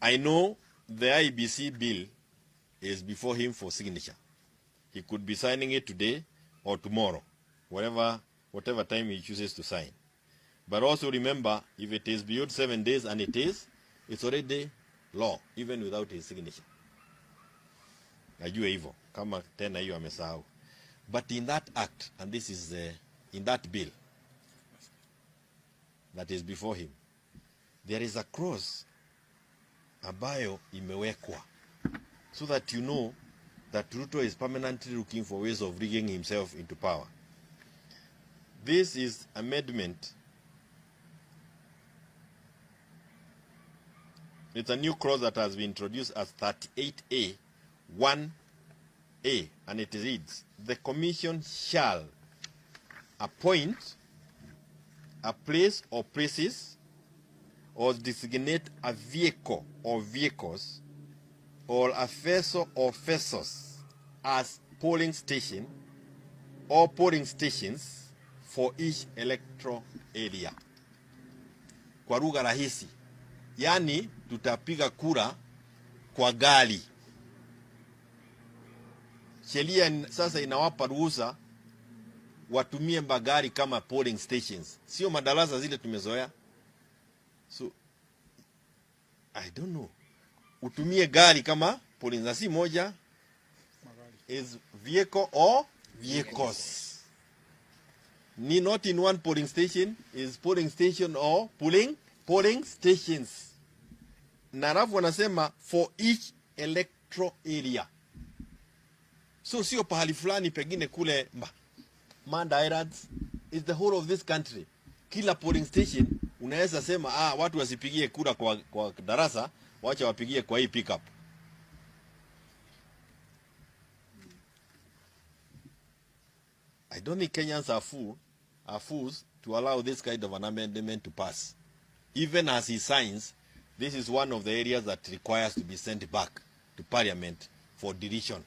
I know the IBC bill is before him for signature. He could be signing it today or tomorrow, whatever time he chooses to sign. But also remember, if it is beyond 7 days, and it's already law, even without his signature. Najua hivyo, kama tena hiyo amesahau. But in that act, and this is in that bill that is before him, there is a clause ambayo imewekwa, so that you know that Ruto is permanently looking for ways of rigging himself into power. This is amendment. It's a new clause that has been introduced as 38A, 1A, and it reads, the commission shall appoint a place or places or designate a vehicle or vehicles or a vessel or vessels as polling station or polling stations for each electoral area. Kwa lugha rahisi, yani tutapiga kura kwa gari. Sheria sasa inawapa ruhusa watumie magari kama polling stations, sio madarasa zile tumezoea. So I don't know, utumie gari kama polling, na si moja is vehicle or vehicles. Ni not in one polling station, is polling station or polling stations. Na alafu wanasema for each electoral area. So sio pahali fulani pengine kule Manda Islands, is the whole of this country. Kila polling station unaweza sema watu wasipigie kura kwa darasa, wacha wapigie kwa hii pickup. I don't think Kenyans are fools to allow this kind of an amendment to pass. Even as he signs, this is one of the areas that requires to be sent back to Parliament for deletion.